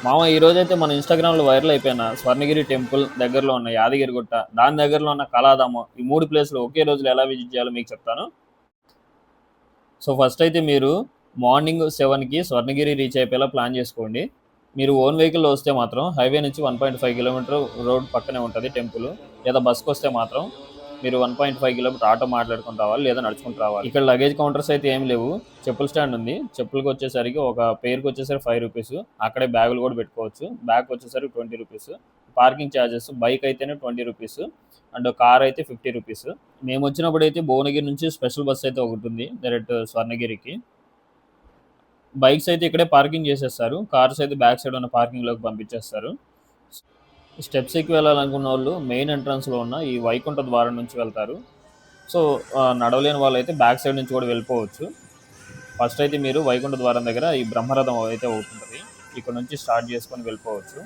మామ ఈ రోజైతే మన ఇన్‌స్టాగ్రామ్‌లో వైరల్ అయిపోయిన స్వర్ణగిరి టెంపుల్ దగ్గరలో ఉన్న యాదగిరిగుట్ట, దాని దగ్గరలో ఉన్న కళాధామం ఈ 3 ప్లేస్‌లు ఒకే రోజులో ఎలా విజిట్ చేయాలో మీకు చెప్తాను. సో, ఫస్ట్ అయితే మీరు మార్నింగ్ 7కి స్వర్ణగిరి రీచ్ అయిపోయేలా ప్లాన్ చేసుకోండి. మీరు ఓన్ వెహికల్‌లో వస్తే మాత్రం హైవే నుంచి 1.5 కిలోమీటర్ రోడ్ పక్కనే ఉంటది టెంపుల్. లేదా బస్‌కొస్తే మాత్రం మీరు 1.5 కిలోమీటర్ ఆటో మాట్లాడుకొని రావాలి. లేదా నడుచుకుంటూ రావాలి. ఇక్కడ లగేజ్ కౌంటర్స్ అయితే ఏమి లేవు. చెప్పుల స్టాండ్ ఉంది. చెప్పులకొచ్చేసరికి ఒక పెయిర్‌కొచ్చేసరికి రూ. 5. అక్కడే బ్యాగులు కూడా పెట్టుకోవచ్చు. బ్యాగ్‌కొచ్చేసరికి రూ. 20. పార్కింగ్ చార్జెస్ బైక్ అయితేనే రూ. 20 అండ్ కార్ అయితే రూ. 50. మేమొచ్చినప్పుడైతే భువనగిరి నుంచి స్పెషల్ బస్ అయితే ఒకటుంది డైరెక్ట్ స్వర్ణగిరికి. బైక్స్ అయితే ఇక్కడే పార్కింగ్ చేసేస్తారు. కార్స్ అయితే బ్యాక్ సైడ్ ఉన్న పార్కింగ్‌లోకి పంపించేస్తారు. స్టెప్స్ ఎక్కి వెళ్ళాలనుకున్నోళ్ళు మెయిన్ ఎంట్రన్స్‌లో ఉన్న ఈ వైకుంఠ ద్వారం నుంచి వెళ్తారు. సో, నడవలేని వాళ్ళైతే బ్యాక్ సైడ్ నుంచి కూడా వెళ్ళిపోవచ్చు. ఫస్ట్ అయితే మీరు వైకుంఠ ద్వారం దగ్గర ఈ బ్రహ్మరథం అయితే ఒకటుంటది. ఇక్కడ నుంచి స్టార్ట్ చేసుకొని వెళ్ళిపోవచ్చు.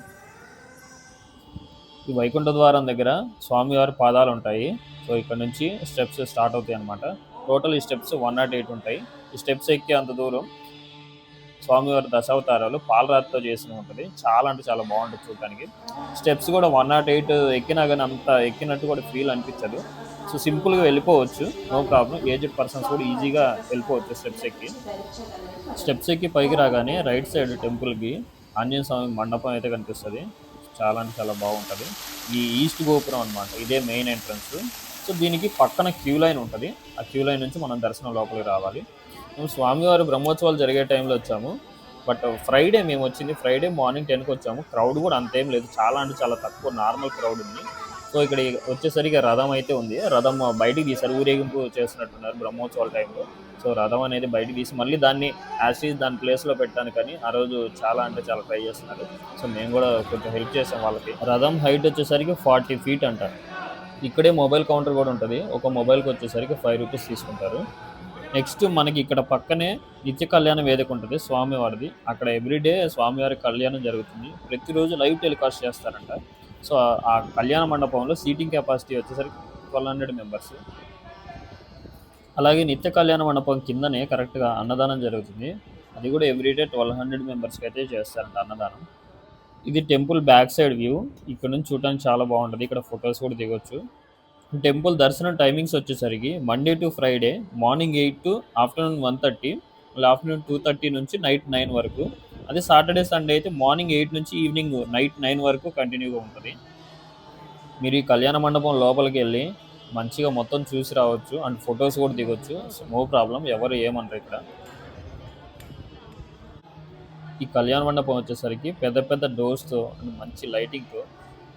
ఈ వైకుంఠ ద్వారం దగ్గర స్వామివారి పాదాలుంటాయి. సో, ఇక్కడ నుంచి స్టెప్స్ స్టార్ట్ అవుతాయన్నమాట. టోటల్ ఈ స్టెప్స్ 108 ఉంటాయి. ఈ స్టెప్స్ ఎక్కే అంత దూరం స్వామివారి దశావతారాలు పాలరాతితో చేసి ఉంటది. చాలా అంటే చాలా బాగుంటుంది చూడటానికి. స్టెప్స్ కూడా 108 ఎక్కినా కానీ అంత ఎక్కినట్టు కూడా ఫీల్ అనిపించదు. సో, సింపుల్‌గా వెళ్ళిపోవచ్చు. No problem. ఏజ్డ్ పర్సన్స్ కూడా ఈజీగా వెళ్ళిపోవచ్చు స్టెప్స్ ఎక్కి. స్టెప్స్ ఎక్కి పైకి రాగానే రైట్ సైడ్ టెంపుల్‌కి ఆంజనేయ స్వామి మండపం అయితే కనిపిస్తది. చాలా అంటే చాలా బాగుంటది. ఈ ఈస్ట్ గోపురం అన్నమాట. ఇదే మెయిన్ ఎంట్రన్స్. సో, దీనికి పక్కన క్యూ లైన్ ఉంటది. ఆ క్యూ లైన్ నుంచి మనం దర్శనం లోపలికి రావాలి. మేము స్వామివారి బ్రహ్మోత్సవాలు జరిగే టైంలో వచ్చాము. బట్ ఫ్రైడే మేమొచ్చింది. ఫ్రైడే మార్నింగ్ 10కి వచ్చాము. క్రౌడ్ కూడా అంతేం లేదు. చాలా అంటే చాలా తక్కువ నార్మల్ క్రౌడ్ ఉంది. సో, ఇక్కడ వచ్చేసరికి రథం అయితే ఉంది. రథం బయటికి తీశారు. ఊరేగింపు చేస్తున్నట్టున్నారు బ్రహ్మోత్సవాల టైంలో. సో, రథం అనేది బయటికి తీసి మళ్ళీ దాన్ని యాజ్ ఈజ్ దాని ప్లేస్‌లో పెట్టడానికని ఆ రోజు చాలా అంటే చాలా ట్రై చేస్తున్నారు. సో, మేము కూడా కొంచెం హెల్ప్ చేసాం వాళ్ళకి. రథం హైట్ వచ్చేసరికి 40 ఫీట్ అంట. ఇక్కడే మొబైల్ కౌంటర్ కూడా ఉంటది. ఒక మొబైల్‌కి వచ్చేసరికి రూ. 5 తీసుకుంటారు. నెక్స్ట్ మనకి ఇక్కడ పక్కనే నిత్య కళ్యాణ వేదిక ఉంటది స్వామివారిది. అక్కడ ఎవ్రీడే స్వామివారి కళ్యాణం జరుగుతుంది. ప్రతిరోజు లైవ్ టెలికాస్ట్ చేస్తారంట. సో, ఆ కళ్యాణ మండపంలో సీటింగ్ కెపాసిటీ వచ్చేసరికి 1200 మెంబర్స్. అలాగే నిత్య కళ్యాణ మండపం కిందనే కరెక్ట్‌గా అన్నదానం జరుగుతుంది. అది కూడా ఎవ్రీడే 1200 మెంబర్స్‌కి అయితే చేస్తారంట అన్నదానం. ఇది టెంపుల్ బ్యాక్ సైడ్ వ్యూ. ఇక్కడ నుంచి చూడటానికి చాలా బాగుంటది. ఇక్కడ ఫోటోస్ కూడా దిగొచ్చు. టెంపుల్ దర్శనం టైమింగ్స్ వచ్చేసరికి Monday to Friday morning 8 to afternoon 1:30, మళ్ళీ ఆఫ్టర్‌నూన్ 2:30 నుంచి నైట్ 9 వరకు. అదే సాటర్డే, సండే అయితే మార్నింగ్ 8 నుంచి ఈవినింగ్ నైట్ 9 వరకు కంటిన్యూగా ఉంటది. మీరు ఈ కళ్యాణ మండపం లోపలికెళ్ళి మంచిగా మొత్తం చూసి రావచ్చు. అండ్ ఫోటోస్ కూడా దిగొచ్చు. So, no problem. ఎవరు ఏమనరు ఇక్కడ. ఈ కళ్యాణ మండపం వచ్చేసరికి పెద్ద పెద్ద డోర్స్‌తో అండ్ మంచి లైటింగ్‌తో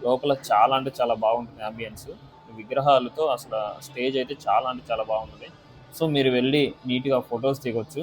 లోపల చాలా అంటే చాలా బాగుంటుంది యాంబియన్స్. విగ్రహాలతో అసల స్టేజ్ అయితే చాలా అంటే చాలా బాగుంటది. సో, మీరు వెళ్ళి నీట్‌గా ఫోటోస్ దిగొచ్చు.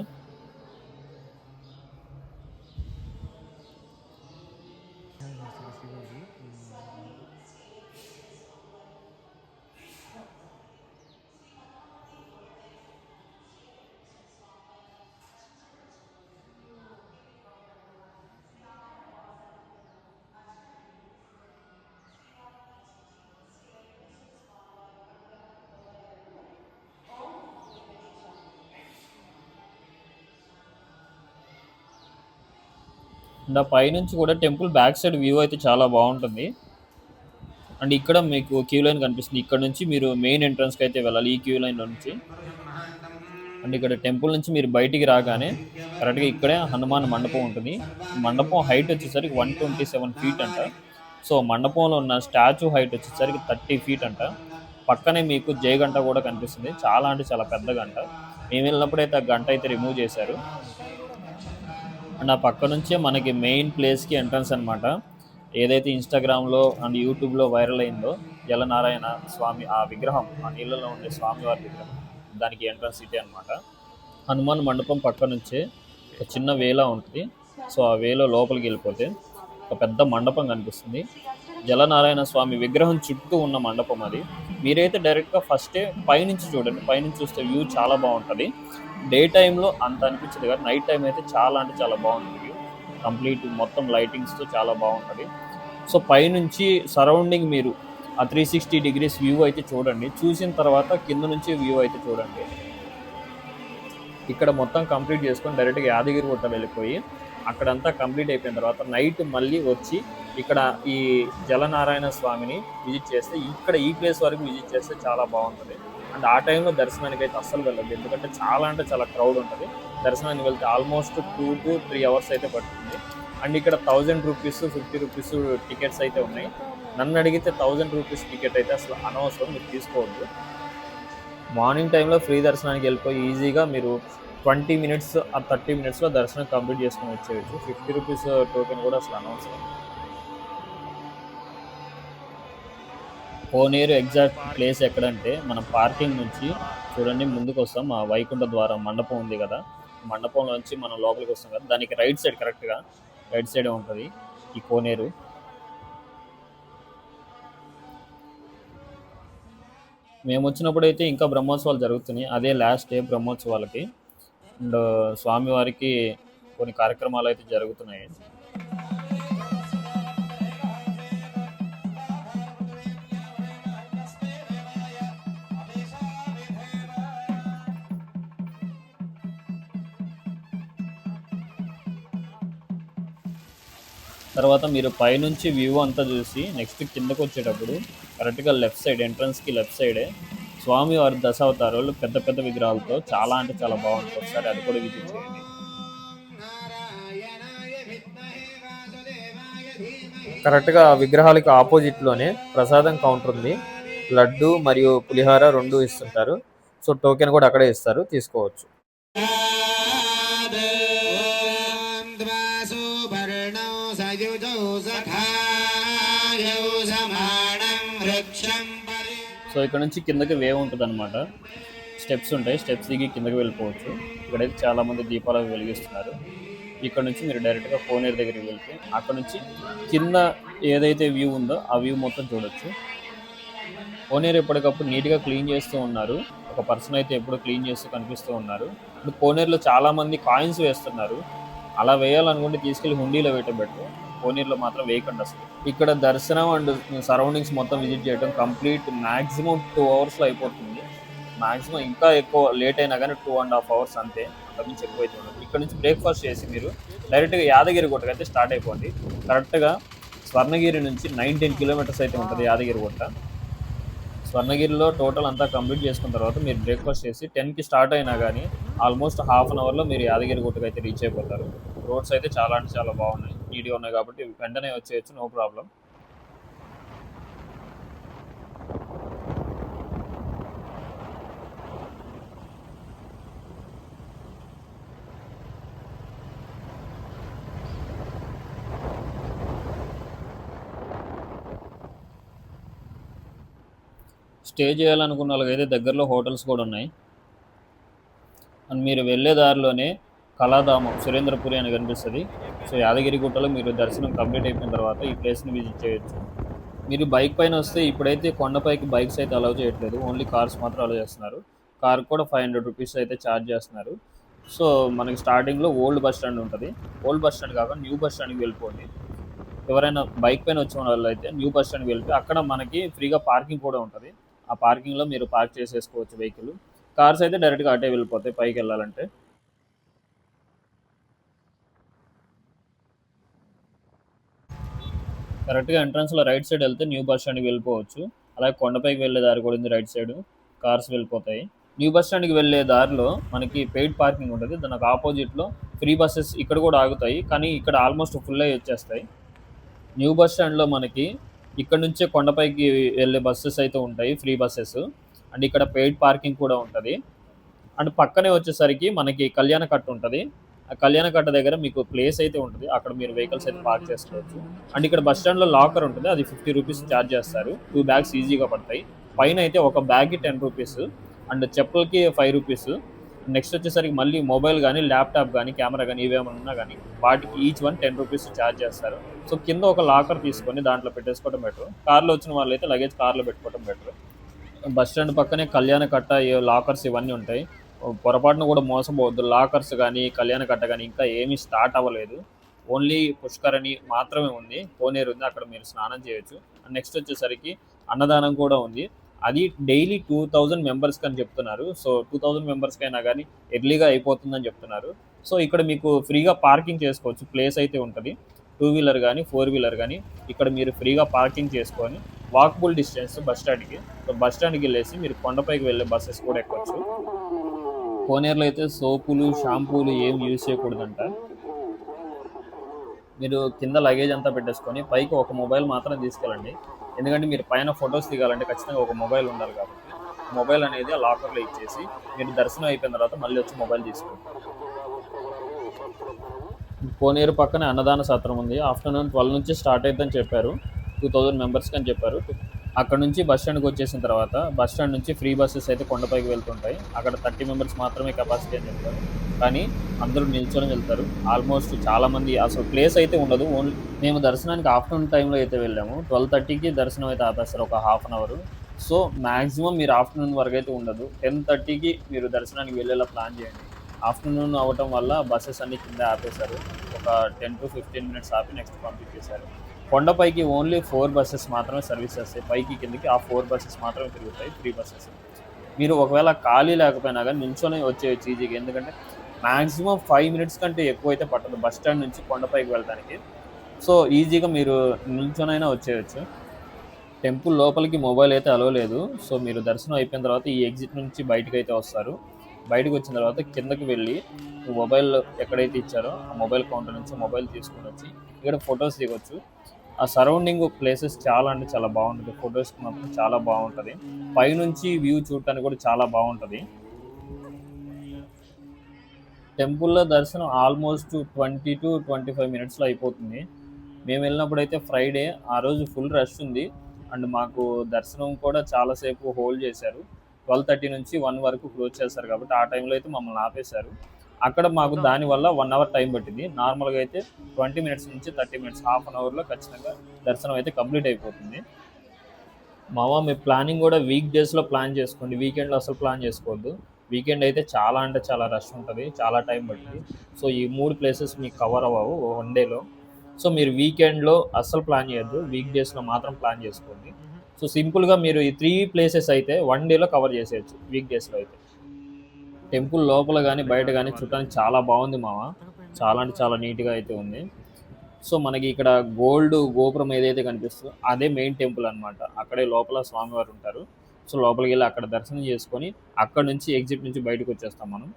అండ్ ఆ పైనుంచి కూడా టెంపుల్ బ్యాక్ సైడ్ వ్యూ అయితే చాలా బాగుంటుంది. అండ్ ఇక్కడ మీకు క్యూ లైన్ కనిపిస్తుంది. ఇక్కడ నుంచి మీరు మెయిన్ ఎంట్రన్స్‌కి అయితే వెళ్ళాలి ఈ క్యూ లైన్‌లో నుంచి. అండ్ ఇక్కడ టెంపుల్ నుంచి మీరు బయటికి రాగానే కరెక్ట్‌గా ఇక్కడే హనుమాన్ మండపం ఉంటుంది. మండపం హైట్ వచ్చేసరికి 127 ఫీట్ అంట. సో, మండపంలో ఉన్న స్టాచ్యూ హైట్ వచ్చేసరికి 30 ఫీట్ అంట. పక్కనే మీకు జై గంట కూడా కనిపిస్తుంది. చాలా అంటే చాలా పెద్ద గంట. మేము వెళ్ళినప్పుడైతే ఆ గంట అయితే రిమూవ్ చేశారు. అండ్ ఆ పక్క నుంచే మనకి మెయిన్ ప్లేస్‌కి ఎంట్రన్స్ అనమాట. ఏదైతే ఇన్‌స్టాగ్రామ్‌లో అండ్ యూట్యూబ్‌లో వైరల్ అయిందో జలనారాయణ స్వామి ఆ విగ్రహం, ఆ నీళ్ళలో ఉండే స్వామివారి విగ్రహం. దానికి ఎంట్రన్స్ ఇదే అనమాట. హనుమాన్ మండపం పక్క నుంచే ఒక చిన్న వేలా ఉంటది. సో, ఆ వేలో లోపలికెళ్ళిపోతే ఒక పెద్ద మండపం కనిపిస్తుంది. జలనారాయణ స్వామి విగ్రహం చుట్టూ ఉన్న మండపం అది. మీరైతే డైరెక్ట్‌గా ఫస్టే పైనుంచి చూడండి. పైనుంచి చూస్తే వ్యూ చాలా బావుంటది. డే టైమ్‌లో అంత అనిపించదు గానీ, నైట్ టైమ్ అయితే చాలా అంటే చాలా బావుంటది వ్యూ. కంప్లీట్ మొత్తం లైటింగ్స్‌తో చాలా బావుంటది. సో, పైనుంచి సరౌండింగ్ మీరు ఆ 360 డిగ్రీస్ వ్యూ అయితే చూడండి. చూసిన తర్వాత కింద నుంచి వ్యూ అయితే చూడండి. ఇక్కడ మొత్తం కంప్లీట్ చేసుకొని డైరెక్ట్‌గా యాదగిరిగుట్ట వెళ్ళిపోయి అక్కడంతా కంప్లీట్ అయిపోయిన తర్వాత నైట్ మళ్ళీ వచ్చి ఇక్కడ ఈ జలనారాయణ స్వామిని విజిట్ చేస్తే ఇక్కడ ఈ ప్లేస్ వరకు విజిట్ చేస్తే చాలా బాగుంటుంది. అండ్ ఆ టైంలో దర్శనానికి అయితే అస్సలు వెళ్ళదు, ఎందుకంటే చాలా అంటే చాలా క్రౌడ్ ఉంటుంది. దర్శనానికి వెళ్తే ఆల్మోస్ట్ 2 to 3 hours అయితే పడుతుంది. అండ్ ఇక్కడ 1000 రూపీస్ 50 రూపీస్ టికెట్స్ అయితే ఉన్నాయి. నన్ను అడిగితే 1000 రూపీస్ టికెట్ అయితే అసలు అనవసరం, మీరు తీసుకోవద్దు. మార్నింగ్ టైంలో ఫ్రీ దర్శనానికి వెళ్ళిపోయి ఈజీగా మీరు 20 మినిట్స్ ఆ 30 మినిట్స్లో దర్శనం కంప్లీట్ చేసుకుని వచ్చేయచ్చు. 50 రూపీస్ టోకెన్ కూడా అసలు అనవసరం. కోనేరు ఎగ్జాక్ట్ ప్లేస్ ఎక్కడంటే మనం పార్కింగ్ నుంచి చూడండి ముందుకు వస్తాం, ఆ వైకుంఠ ద్వారం మండపం ఉంది కదా, మండపంలోంచి మనం లోపలికి వస్తాం కదా, దానికి రైట్ సైడ్ కరెక్ట్గా రైట్ సైడే ఉంటుంది ఈ కోనేరు. మేము వచ్చినప్పుడు అయితే ఇంకా బ్రహ్మోత్సవాలు జరుగుతున్నాయి, అదే లాస్ట్ డే బ్రహ్మోత్సవాలకి. అండ్ స్వామివారికి కొన్ని కార్యక్రమాలు అయితే జరుగుతున్నాయి. తర్వాత మీరు పైనుంచి వ్యూ అంతా చూసి నెక్స్ట్ కిందకు వచ్చేటప్పుడు కరెక్ట్గా లెఫ్ట్ సైడ్ ఎంట్రన్స్కి లెఫ్ట్ సైడే స్వామివారి దశావతారాలు పెద్ద పెద్ద విగ్రహాలతో చాలా అంటే చాలా బాగుంటుంది. ఒకసారి అది కూడా విజిట్ చేయండి. కరెక్ట్గా విగ్రహాలకి ఆపోజిట్లోనే ప్రసాదం కౌంటర్ ఉంది. లడ్డు మరియు పులిహార రెండు ఇస్తుంటారు. సో టోకెన్ కూడా అక్కడే ఇస్తారు, తీసుకోవచ్చు. సో ఇక్కడ నుంచి కిందకి వే ఉంటుంది అనమాట, స్టెప్స్ ఉంటాయి, స్టెప్స్ దిగి కిందకి వెళ్ళిపోవచ్చు. ఇక్కడైతే చాలామంది దీపాలు వెలిగిస్తున్నారు. ఇక్కడ నుంచి మీరు డైరెక్ట్గా కోనేరు దగ్గరికి వెళ్తే అక్కడ నుంచి కింద ఏదైతే వ్యూ ఉందో ఆ వ్యూ మొత్తం చూడొచ్చు. కోనేరు ఎప్పటికప్పుడు నీట్గా క్లీన్ చేస్తూ ఉన్నారు, ఒక పర్సన్ అయితే ఎప్పుడు క్లీన్ చేస్తూ కనిపిస్తూ ఉన్నారు. ఇప్పుడు కోనేరులో చాలామంది కాయిన్స్ వేస్తున్నారు, అలా వేయాలనుకుంటే తీసుకెళ్ళి హుండీలో వేయటం బెటర్, కోనేరులో మాత్రం వేయకండి అసలు. ఇక్కడ దర్శనం అండ్ సరౌండింగ్స్ మొత్తం విజిట్ చేయడం కంప్లీట్ మ్యాక్సిమం 2 hours అయిపోతుంది. మ్యాక్సిమం ఇంకా ఎక్కువ లేట్ అయినా కానీ 2.5 hours అంతే, అంతకుమించి ఎక్కువ అయితే ఉండదు. ఇక్కడ నుంచి బ్రేక్ఫాస్ట్ చేసి మీరు డైరెక్ట్గా యాదగిరి గుట్టకు అయితే స్టార్ట్ అయిపోండి. కరెక్ట్గా స్వర్ణగిరి నుంచి 19 kilometers అయితే ఉంటుంది యాదగిరి గుట్ట. స్వర్ణగిరిలో టోటల్ అంతా కంప్లీట్ చేసుకున్న తర్వాత మీరు బ్రేక్ఫాస్ట్ చేసి 10కి స్టార్ట్ అయినా కానీ ఆల్మోస్ట్ హాఫ్ అన్ అవర్లో మీరు యాదగిరి గుట్టకు అయితే రీచ్ అయిపోతారు. రోడ్స్ అయితే చాలా అంటే చాలా బాగున్నాయి, నీట్గా ఉన్నాయి, కాబట్టి వెంటనే వచ్చేయచ్చు, నో ప్రాబ్లం. స్టే చేయాలనుకున్న వాళ్ళకైతే దగ్గరలో హోటల్స్ కూడా ఉన్నాయి. అండ్ మీరు వెళ్ళే దారిలోనే కళాధామం సురేంద్రపురి అని కనిపిస్తుంది. సో యాదగిరి గుట్టలో మీరు దర్శనం కంప్లీట్ అయిపోయిన తర్వాత ఈ ప్లేస్ని విజిట్ చేయొచ్చు. మీరు బైక్ పైన వస్తే ఇప్పుడైతే కొండపైకి బైక్స్ అయితే అలౌ చేయట్లేదు, ఓన్లీ కార్స్ మాత్రం అలౌ చేస్తున్నారు. కార్ కూడా 500 రూపీస్ అయితే ఛార్జ్ చేస్తున్నారు. సో మనకి స్టార్టింగ్లో ఓల్డ్ బస్ స్టాండ్ ఉంటుంది, ఓల్డ్ బస్ స్టాండ్ కాక న్యూ బస్ స్టాండ్కి వెళ్ళిపోండి. ఎవరైనా బైక్ పైన వచ్చిన వాళ్ళు అయితే న్యూ బస్ స్టాండ్కి వెళ్ళి అక్కడ మనకి ఫ్రీగా పార్కింగ్ కూడా ఉంటుంది, ఆ పార్కింగ్లో మీరు పార్క్ చేసేసుకోవచ్చు వెహికల్. కార్స్ అయితే డైరెక్ట్గా అటే వెళ్ళిపోతాయి పైకి వెళ్ళాలంటే. కరెక్ట్గా ఎంట్రన్స్లో రైట్ సైడ్ వెళ్తే న్యూ బస్ స్టాండ్కి వెళ్ళిపోవచ్చు. అలాగే కొండపైకి వెళ్ళే దారి కూడా ఉంది, రైట్ సైడ్ కార్స్ వెళ్ళిపోతాయి. న్యూ బస్ స్టాండ్కి వెళ్ళే దారిలో మనకి పెయిడ్ పార్కింగ్ ఉంటుంది, దానికి ఆపోజిట్లో ఫ్రీ బస్సెస్ ఇక్కడ కూడా ఆగుతాయి, కానీ ఇక్కడ ఆల్మోస్ట్ ఫుల్ అయ్యి వచ్చేస్తాయి. న్యూ బస్ స్టాండ్లో మనకి ఇక్కడ నుంచే కొండపైకి వెళ్ళే బస్సెస్ అయితే ఉంటాయి, ఫ్రీ బస్సెస్. అండ్ ఇక్కడ పెయిడ్ పార్కింగ్ కూడా ఉంటుంది. అండ్ పక్కనే వచ్చేసరికి మనకి కళ్యాణ కట్ట ఉంటుంది, ఆ కళ్యాణ కట్ట దగ్గర మీకు ప్లేస్ అయితే ఉంటుంది, అక్కడ మీరు వెహికల్స్ అయితే పార్క్ చేసుకోవచ్చు. అండ్ ఇక్కడ బస్ స్టాండ్లో లాకర్ ఉంటుంది, అది 50 రూపీస్ ఛార్జ్ చేస్తారు, 2 బ్యాగ్స్ ఈజీగా పడతాయి. పైన అయితే ఒక బ్యాగ్కి 10 రూపీస్, అండ్ చెప్పులకి 5 రూపీస్. నెక్స్ట్ వచ్చేసరికి మళ్ళీ మొబైల్ కానీ ల్యాప్టాప్ కానీ కెమెరా కానీ ఇవేమైనా ఉన్నా కానీ వాటికి ఈచ్ వన్ 10 రూపీస్ ఛార్జ్ చేస్తారు. సో కింద ఒక లాకర్ తీసుకొని దాంట్లో పెట్టేసుకోవడం బెటర్, కార్లో వచ్చిన వాళ్ళు అయితే లగేజ్ కార్లో పెట్టుకోవడం బెటర్. బస్ స్టాండ్ పక్కనే కళ్యాణ కట్ట లాకర్స్ ఇవన్నీ ఉంటాయి, పొరపాటున కూడా మోసపోవద్దు. లాకర్స్ కానీ కళ్యాణ కట్ట కానీ ఇంకా ఏమీ స్టార్ట్ అవ్వలేదు, ఓన్లీ పుష్కరణి మాత్రమే ఉంది, కోనేరు ఉంది, అక్కడ మీరు స్నానం చేయొచ్చు. అండ్ నెక్స్ట్ వచ్చేసరికి అన్నదానం కూడా ఉంది, అది డైలీ 2000 మెంబర్స్కి అని చెప్తున్నారు. సో 2000 మెంబర్స్కి అయినా కానీ ఎర్లీగా అయిపోతుందని చెప్తున్నారు. సో ఇక్కడ మీకు ఫ్రీగా పార్కింగ్ చేసుకోవచ్చు. ప్లేస్ అయితే ఉంటుంది. టూ వీలర్ కానీ ఫోర్ వీలర్ కానీ ఇక్కడ మీరు ఫ్రీగా పార్కింగ్ చేసుకొని వాకబుల్ డిస్టెన్స్ బస్ స్టాండ్కి. సో బస్ స్టాండ్కి వెళ్ళేసి మీరు కొండపైకి వెళ్ళే బస్సెస్ కూడా ఎక్కొచ్చు. కోనేరులో అయితే సోపులు షాంపూలు ఏం యూజ్ చేయకూడదంట. మీరు కింద లగేజ్ అంతా పెట్టేసుకొని పైకి ఒక మొబైల్ మాత్రం తీసుకెళ్ళండి. ఎందుకంటే మీరు పైన ఫొటోస్ దిగాలంటే ఖచ్చితంగా ఒక మొబైల్ ఉండాలి కాబట్టి మొబైల్ అనేది ఆ లాకర్లో ఇచ్చేసి మీరు దర్శనం అయిపోయిన తర్వాత మళ్ళీ వచ్చి మొబైల్ తీసుకోండి. కోనేరు పక్కనే అన్నదాన సత్రం ఉంది. ఆఫ్టర్నూన్ 12 నుంచి స్టార్ట్ అవుతుందని చెప్పారు. 2000 మెంబర్స్కి అని చెప్పారు. అక్కడ నుంచి బస్ స్టాండ్కి వచ్చేసిన తర్వాత బస్ స్టాండ్ నుంచి ఫ్రీ బస్సెస్ అయితే కొండపైకి వెళ్తుంటాయి. అక్కడ 30 మెంబర్స్ మాత్రమే కెపాసిటీ అని చెప్తారు. కానీ అందరూ నిల్చొని వెళ్తారు. ఆల్మోస్ట్ చాలామంది అసలు ప్లేస్ అయితే ఉండదు. ఓన్లీ మేము దర్శనానికి ఆఫ్టర్నూన్ టైంలో అయితే వెళ్ళాము. 12:30కి దర్శనం అయితే ఆపేస్తారు, ఒక half an hour. So maximum మీరు ఆఫ్టర్నూన్ వరకు అయితే ఉండదు. 10:30కి మీరు దర్శనానికి వెళ్ళేలా ప్లాన్ చేయండి. ఆఫ్టర్నూన్ అవ్వటం వల్ల బస్సెస్ అన్ని కింద ఆపేశారు. ఒక 10 to 15 మినిట్స్ ఆపి నెక్స్ట్ పంపించేశారు. కొండపైకి ఓన్లీ 4 బస్సెస్ మాత్రమే సర్వీస్ చేస్తాయి. పైకి కిందకి ఆ 4 బస్సెస్ మాత్రమే తిరుగుతాయి, ఫ్రీ బస్సెస్. మీరు ఒకవేళ ఖాళీ లేకపోయినా కానీ నిల్చొని వచ్చేయచ్చు ఈజీగా. ఎందుకంటే మ్యాక్సిమం 5 మినిట్స్ కంటే ఎక్కువ అయితే పట్టదు బస్ స్టాండ్ నుంచి కొండపైకి వెళ్ళడానికి. సో ఈజీగా మీరు నిల్చొనైనా వచ్చేయచ్చు. టెంపుల్ లోపలికి మొబైల్ అయితే అలో లేదు. సో మీరు దర్శనం అయిపోయిన తర్వాత ఈ ఎగ్జిట్ నుంచి బయటకు అయితే వస్తారు. బయటకు వచ్చిన తర్వాత కిందకి వెళ్ళి మొబైల్ ఎక్కడైతే ఇచ్చారో ఆ మొబైల్ కౌంటర్ నుంచి మొబైల్ తీసుకుని వచ్చి ఇక్కడ ఫొటోస్ దిగొచ్చు. ఆ సరౌండింగ్ ప్లేసెస్ చాలా అంటే చాలా బాగుంటుంది. ఫొటోస్కి మాత్రం చాలా బాగుంటుంది. పైనుంచి వ్యూ చూడటానికి కూడా చాలా బాగుంటుంది. టెంపుల్లో దర్శనం ఆల్మోస్ట్ 20 to 25 మినిట్స్లో అయిపోతుంది. మేము వెళ్ళినప్పుడైతే ఫ్రైడే, ఆ రోజు ఫుల్ రష్ ఉంది. అండ్ మాకు దర్శనం కూడా చాలాసేపు హోల్డ్ చేశారు. 12:30 నుంచి 1 వరకు క్లోజ్ చేస్తారు కాబట్టి ఆ టైంలో అయితే మమ్మల్ని ఆపేశారు. అక్కడ మాకు దానివల్ల 1 అవర్ టైం పట్టింది. నార్మల్గా అయితే 20 మినిట్స్ నుంచి 30 మినిట్స్, హాఫ్ అన్ అవర్లో ఖచ్చితంగా దర్శనం అయితే కంప్లీట్ అయిపోతుంది. మీ ప్లానింగ్ కూడా వీక్ డేస్లో ప్లాన్ చేసుకోండి. వీకెండ్లో అసలు ప్లాన్ చేసుకోవద్దు. వీకెండ్ అయితే చాలా అంటే చాలా రష్ ఉంటుంది, చాలా టైం పడుతుంది. సో ఈ 3 ప్లేసెస్ మీకు కవర్ అవ్వవు వన్ డేలో. సో మీరు వీకెండ్లో అస్సలు ప్లాన్ చేయొద్దు, వీక్ డేస్లో మాత్రం ప్లాన్ చేసుకోండి. సో సింపుల్గా మీరు ఈ 3 ప్లేసెస్ అయితే వన్ డేలో కవర్ చేసేయచ్చు వీక్ డేస్లో అయితే. టెంపుల్ లోపల కానీ బయట కానీ చూడటానికి చాలా బాగుంది చాలా అంటే చాలా నీట్గా అయితే ఉంది. సో మనకి ఇక్కడ గోల్డ్ గోపురం ఏదైతే కనిపిస్తుందో అదే మెయిన్ టెంపుల్ అనమాట. అక్కడే లోపల స్వామివారు ఉంటారు. సో లోపలికి వెళ్ళి అక్కడ దర్శనం చేసుకొని అక్కడ నుంచి ఎగ్జిట్ నుంచి బయటకు వచ్చేస్తాం మనం.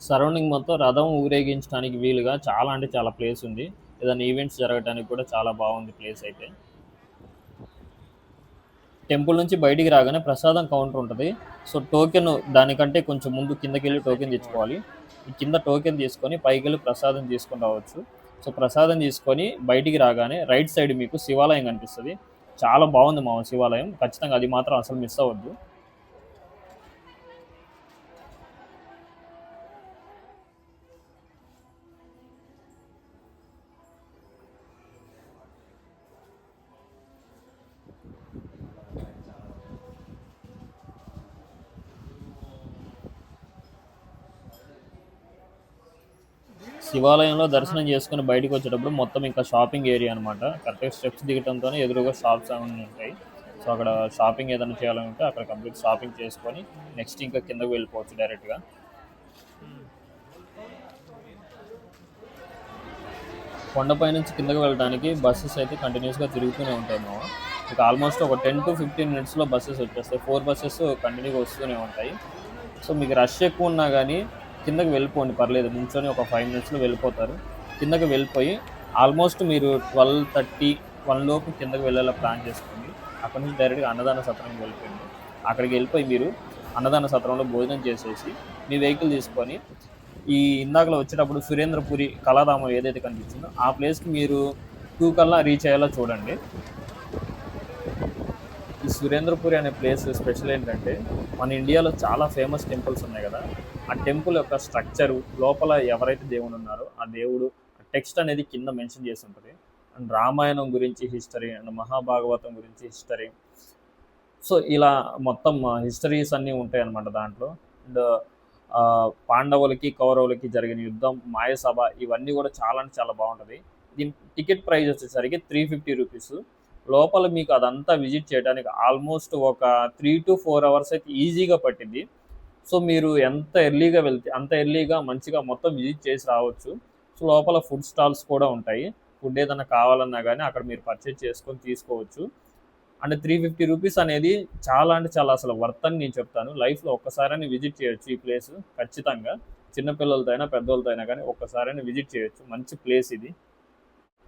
సరౌండింగ్ మొత్తం రథం ఊరేగించడానికి వీలుగా చాలా అంటే చాలా ప్లేస్ ఉంది. ఏదైనా ఈవెంట్స్ జరగడానికి కూడా చాలా బాగుంది ప్లేస్ అయితే. టెంపుల్ నుంచి బయటికి రాగానే ప్రసాదం కౌంటర్ ఉంటుంది. సో టోకెన్ దానికంటే కొంచెం ముందు కిందకి వెళ్ళి టోకెన్ తెచ్చుకోవాలి. ఈ కింద టోకెన్ తీసుకొని పైకి వెళ్ళి ప్రసాదం తీసుకొని రావచ్చు. సో ప్రసాదం తీసుకొని బయటికి రాగానే రైట్ సైడ్ మీకు శివాలయం కనిపిస్తుంది. చాలా బాగుంది శివాలయం. ఖచ్చితంగా అది మాత్రం అసలు మిస్ అవ్వద్దు. శివాలయంలో దర్శనం చేసుకుని బయటకు వచ్చేటప్పుడు మొత్తం ఇంకా షాపింగ్ ఏరియా అనమాట. కరెక్ట్గా స్టెప్స్ దిగటంతోనే ఎదురుగా షాప్స్ అన్నీ ఉంటాయి. సో అక్కడ షాపింగ్ ఏదైనా చేయాలంటే అక్కడ కంప్లీట్ షాపింగ్ చేసుకొని నెక్స్ట్ ఇంకా కిందకు వెళ్ళిపోవచ్చు డైరెక్ట్గా. కొండపై నుంచి కిందకు వెళ్ళడానికి బస్సెస్ అయితే కంటిన్యూస్గా తిరుగుతూనే ఉంటాయి మీకు ఆల్మోస్ట్ ఒక 10 to 15 మినిట్స్లో బస్సెస్ వచ్చేస్తాయి. 4 బస్సెస్ కంటిన్యూగా వస్తూనే ఉంటాయి. సో మీకు రష్ ఎక్కువ ఉన్నా కానీ కిందకి వెళ్ళిపోండి, పర్లేదు. నుంచొని ఒక 5 మినిట్స్లో వెళ్ళిపోతారు. కిందకి వెళ్ళిపోయి ఆల్మోస్ట్ మీరు 12:30, 1 లోపు కిందకి వెళ్ళేలా ప్లాన్ చేసుకోండి. అక్కడ నుంచి డైరెక్ట్గా అన్నదాన సత్రంకి వెళ్ళిపోయింది. అక్కడికి వెళ్ళిపోయి మీరు అన్నదాన సత్రంలో భోజనం చేసేసి మీ వెహికల్ తీసుకొని ఈ ఇందాకలో వచ్చేటప్పుడు సురేంద్రపురి కళాధామం ఏదైతే కనిపించిందో ఆ ప్లేస్కి మీరు 2 కల్లా రీచ్ అయ్యేలా చూడండి. ఈ సురేంద్రపురి అనే ప్లేస్ స్పెషల్ ఏంటంటే మన ఇండియాలో చాలా ఫేమస్ టెంపుల్స్ ఉన్నాయి కదా, ఆ టెంపుల్ యొక్క స్ట్రక్చరు లోపల ఎవరైతే దేవుడు ఉన్నారో ఆ దేవుడు టెక్స్ట్ అనేది కింద మెన్షన్ చేసి ఉంటుంది. అండ్ రామాయణం గురించి హిస్టరీ, అండ్ మహాభాగవతం గురించి హిస్టరీ. సో ఇలా మొత్తం హిస్టరీస్ అన్నీ ఉంటాయి అన్నమాట దాంట్లో. అండ్ పాండవులకి కౌరవులకి జరిగిన యుద్ధం, మాయసభ, ఇవన్నీ కూడా చాలా అంటే చాలా బాగుంటుంది. దీని టికెట్ ప్రైస్ వచ్చేసరికి 350 రూపీస్. లోపల మీకు అదంతా విజిట్ చేయడానికి ఆల్మోస్ట్ ఒక 3-4 అవర్స్ అయితే ఈజీగా పట్టిద్ది. సో, మీరు ఎంత ఎర్లీగా వెళ్తే అంత ఎర్లీగా మంచిగా మొత్తం విజిట్ చేసి రావచ్చు. సో, లోపల ఫుడ్ స్టాల్స్ కూడా ఉంటాయి. ఫుడ్ ఏదన్నా కావాలన్నా గానీ అక్కడ మీరు పర్చేజ్ చేసుకొని తీసుకోవచ్చు. అండ్ 350 రూపీస్ అనేది చాలా అంటే చాలా అసలు వర్త్ అని నేను చెప్తాను. లైఫ్‌లో ఒక్కసారైనా విజిట్ చేయొచ్చు ఈ ప్లేసు ఖచ్చితంగా. చిన్న పిల్లలతో అయినా, పెద్దోళ్ళతో అయినా గానీ ఒక్కసారైనా విజిట్ చేయొచ్చు. మంచి ప్లేస్ ఇది.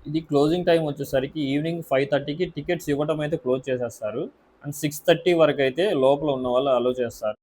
ఇది క్లోజింగ్ టైమ్ వచ్చేసరికి ఈవినింగ్ 5:30కి టికెట్స్ ఇవ్వటం అయితే క్లోజ్ చేసేస్తారు. అండ్ 6:30 వరకైతే లోపల ఉన్నవాళ్ళు అలో చేస్తారు.